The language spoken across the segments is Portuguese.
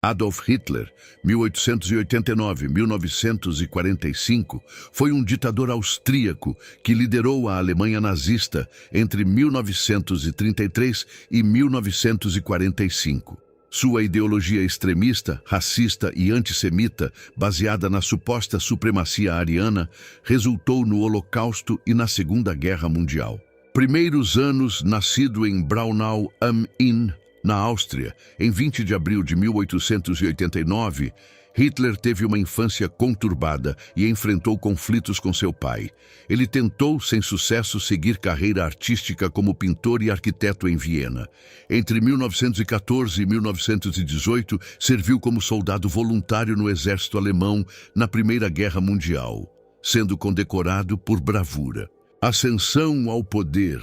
Adolf Hitler, 1889-1945, foi um ditador austríaco que liderou a Alemanha nazista entre 1933 e 1945. Sua ideologia extremista, racista e antissemita, baseada na suposta supremacia ariana, resultou no Holocausto e na Segunda Guerra Mundial. Primeiros anos, nascido em Braunau am Inn, na Áustria, em 20 de abril de 1889, Hitler teve uma infância conturbada e enfrentou conflitos com seu pai. Ele tentou, sem sucesso, seguir carreira artística como pintor e arquiteto em Viena. Entre 1914 e 1918, serviu como soldado voluntário no exército alemão na Primeira Guerra Mundial, sendo condecorado por bravura. Ascensão ao poder.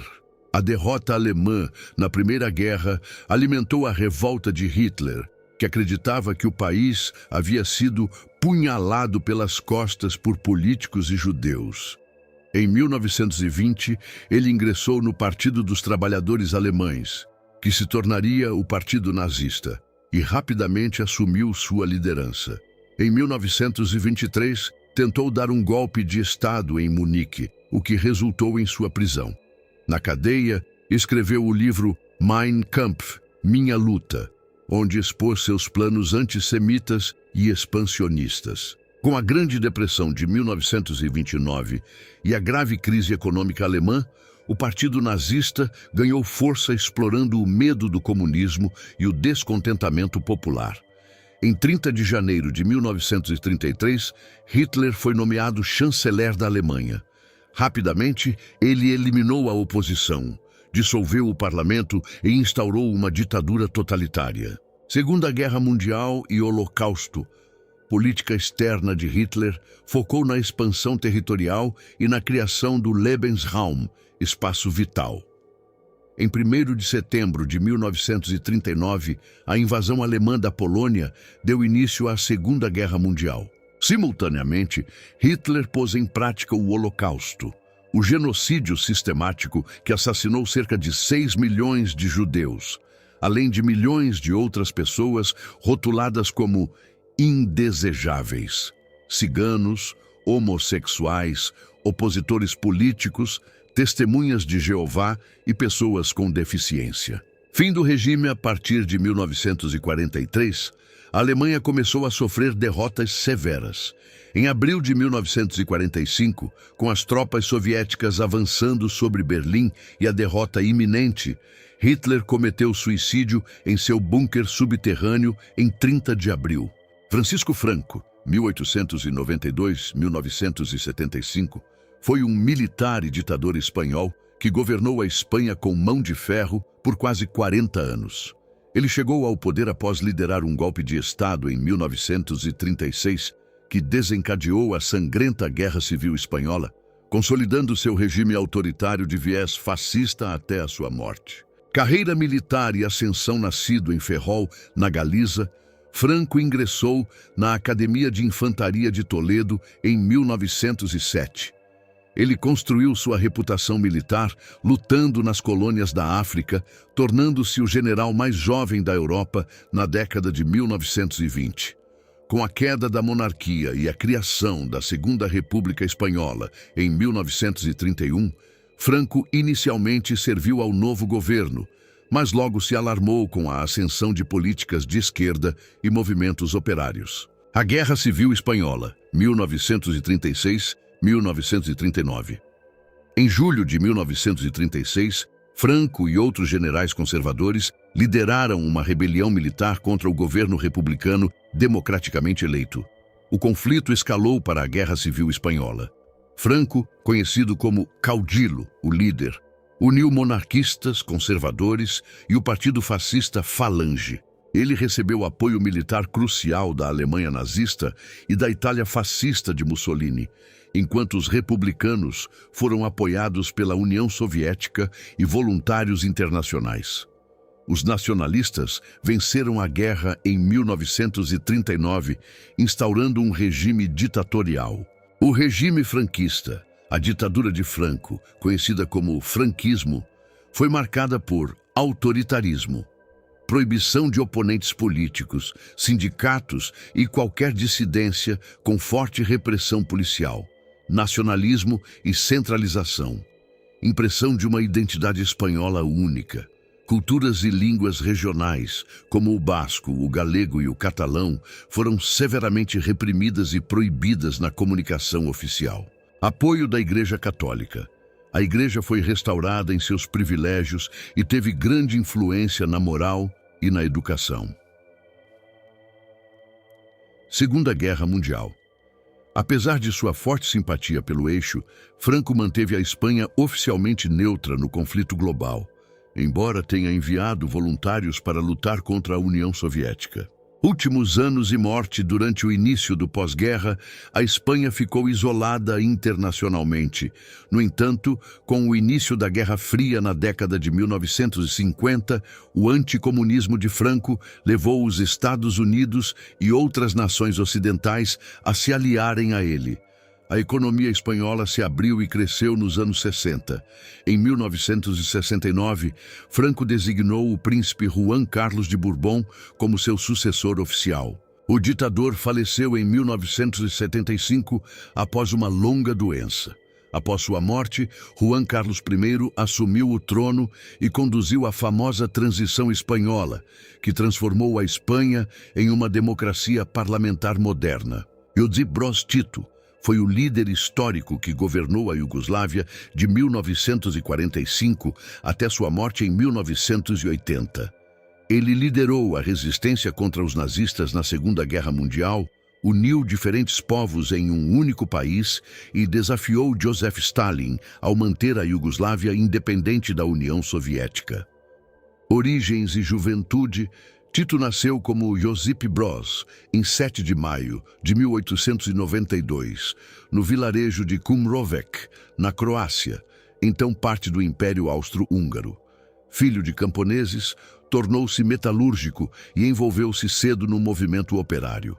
A derrota alemã na Primeira Guerra alimentou a revolta de Hitler, que acreditava que o país havia sido punhalado pelas costas por políticos e judeus. Em 1920, ele ingressou no Partido dos Trabalhadores Alemães, que se tornaria o Partido Nazista, e rapidamente assumiu sua liderança. Em 1923, tentou dar um golpe de Estado em Munique, o que resultou em sua prisão. Na cadeia, escreveu o livro Mein Kampf, Minha Luta, onde expôs seus planos antissemitas e expansionistas. Com a Grande Depressão de 1929 e a grave crise econômica alemã, o Partido Nazista ganhou força explorando o medo do comunismo e o descontentamento popular. Em 30 de janeiro de 1933, Hitler foi nomeado chanceler da Alemanha. Rapidamente, ele eliminou a oposição, dissolveu o parlamento e instaurou uma ditadura totalitária. Segunda Guerra Mundial e Holocausto. Política externa de Hitler focou na expansão territorial e na criação do Lebensraum, espaço vital. Em 1º de setembro de 1939, a invasão alemã da Polônia deu início à Segunda Guerra Mundial. Simultaneamente, Hitler pôs em prática o Holocausto, o genocídio sistemático que assassinou cerca de 6 milhões de judeus, além de milhões de outras pessoas rotuladas como indesejáveis, ciganos, homossexuais, opositores políticos, testemunhas de Jeová e pessoas com deficiência. Fim do regime a partir de 1943, a Alemanha começou a sofrer derrotas severas. Em abril de 1945, com as tropas soviéticas avançando sobre Berlim e a derrota iminente, Hitler cometeu suicídio em seu bunker subterrâneo em 30 de abril. Francisco Franco, 1892-1975, foi um militar e ditador espanhol que governou a Espanha com mão de ferro por quase 40 anos. Ele chegou ao poder após liderar um golpe de Estado em 1936, que desencadeou a sangrenta Guerra Civil Espanhola, consolidando seu regime autoritário de viés fascista até a sua morte. Carreira militar e ascensão. Nascido em Ferrol, na Galiza, Franco ingressou na Academia de Infantaria de Toledo em 1907. Ele construiu sua reputação militar lutando nas colônias da África, tornando-se o general mais jovem da Europa na década de 1920. Com a queda da monarquia e a criação da Segunda República Espanhola em 1931, Franco inicialmente serviu ao novo governo, mas logo se alarmou com a ascensão de políticas de esquerda e movimentos operários. A Guerra Civil Espanhola, 1936-1939. Em julho de 1936, Franco e outros generais conservadores lideraram uma rebelião militar contra o governo republicano democraticamente eleito. O conflito escalou para a Guerra Civil Espanhola. Franco, conhecido como Caudillo, o líder, uniu monarquistas, conservadores e o partido fascista Falange. Ele recebeu apoio militar crucial da Alemanha nazista e da Itália fascista de Mussolini, enquanto os republicanos foram apoiados pela União Soviética e voluntários internacionais. Os nacionalistas venceram a guerra em 1939, instaurando um regime ditatorial. O regime franquista, a ditadura de Franco, conhecida como franquismo, foi marcada por autoritarismo, proibição de oponentes políticos, sindicatos e qualquer dissidência com forte repressão policial, nacionalismo e centralização, impressão de uma identidade espanhola única. Culturas e línguas regionais, como o basco, o galego e o catalão, foram severamente reprimidas e proibidas na comunicação oficial. Apoio da Igreja Católica. A Igreja foi restaurada em seus privilégios e teve grande influência na moral e na educação. Segunda Guerra Mundial. Apesar de sua forte simpatia pelo eixo, Franco manteve a Espanha oficialmente neutra no conflito global, embora tenha enviado voluntários para lutar contra a União Soviética. Últimos anos e morte durante o início do pós-guerra, a Espanha ficou isolada internacionalmente. No entanto, com o início da Guerra Fria na década de 1950, o anticomunismo de Franco levou os Estados Unidos e outras nações ocidentais a se aliarem a ele. A economia espanhola se abriu e cresceu nos anos 60. Em 1969, Franco designou o príncipe Juan Carlos de Borbón como seu sucessor oficial. O ditador faleceu em 1975 após uma longa doença. Após sua morte, Juan Carlos I assumiu o trono e conduziu a famosa transição espanhola, que transformou a Espanha em uma democracia parlamentar moderna. Josip Broz Tito foi o líder histórico que governou a Iugoslávia de 1945 até sua morte em 1980. Ele liderou a resistência contra os nazistas na Segunda Guerra Mundial, uniu diferentes povos em um único país e desafiou Joseph Stalin ao manter a Iugoslávia independente da União Soviética. Origens e juventude. Tito nasceu como Josip Broz em 7 de maio de 1892, no vilarejo de Kumrovec, na Croácia, então parte do Império Austro-Húngaro. Filho de camponeses, tornou-se metalúrgico e envolveu-se cedo no movimento operário.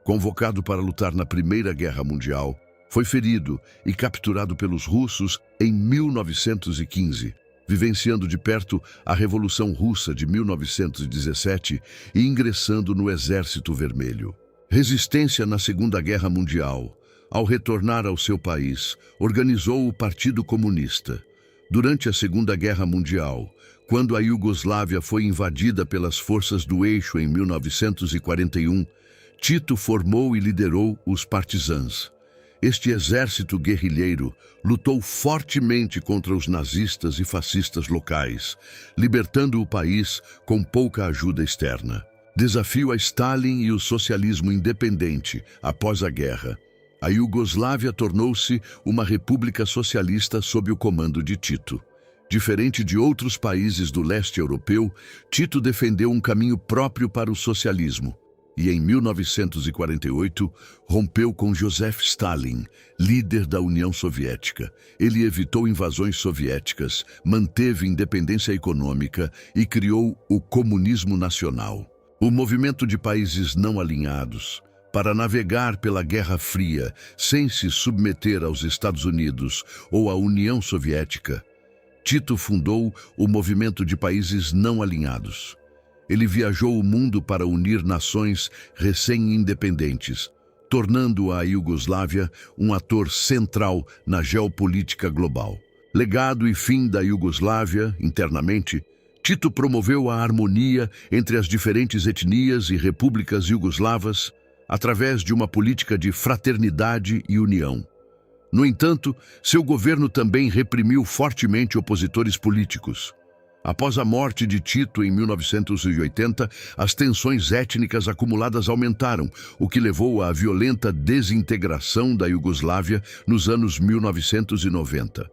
Convocado para lutar na Primeira Guerra Mundial, foi ferido e capturado pelos russos em 1915. Vivenciando de perto a Revolução Russa de 1917 e ingressando no Exército Vermelho. Resistência na Segunda Guerra Mundial. Ao retornar ao seu país, organizou o Partido Comunista. Durante a Segunda Guerra Mundial, quando a Iugoslávia foi invadida pelas forças do eixo em 1941, Tito formou e liderou os partisãs. Este exército guerrilheiro lutou fortemente contra os nazistas e fascistas locais, libertando o país com pouca ajuda externa. Desafio a Stalin e o socialismo independente. Após a guerra, a Iugoslávia tornou-se uma república socialista sob o comando de Tito. Diferente de outros países do leste europeu, Tito defendeu um caminho próprio para o socialismo. E em 1948, rompeu com Joseph Stalin, líder da União Soviética. Ele evitou invasões soviéticas, manteve independência econômica e criou o comunismo nacional. O movimento de países não alinhados, para navegar pela Guerra Fria sem se submeter aos Estados Unidos ou à União Soviética, Tito fundou o movimento de países não alinhados. Ele viajou o mundo para unir nações recém-independentes, tornando a Iugoslávia um ator central na geopolítica global. Legado e fim da Iugoslávia, internamente, Tito promoveu a harmonia entre as diferentes etnias e repúblicas iugoslavas através de uma política de fraternidade e união. No entanto, seu governo também reprimiu fortemente opositores políticos. Após a morte de Tito em 1980, as tensões étnicas acumuladas aumentaram, o que levou à violenta desintegração da Iugoslávia nos anos 1990.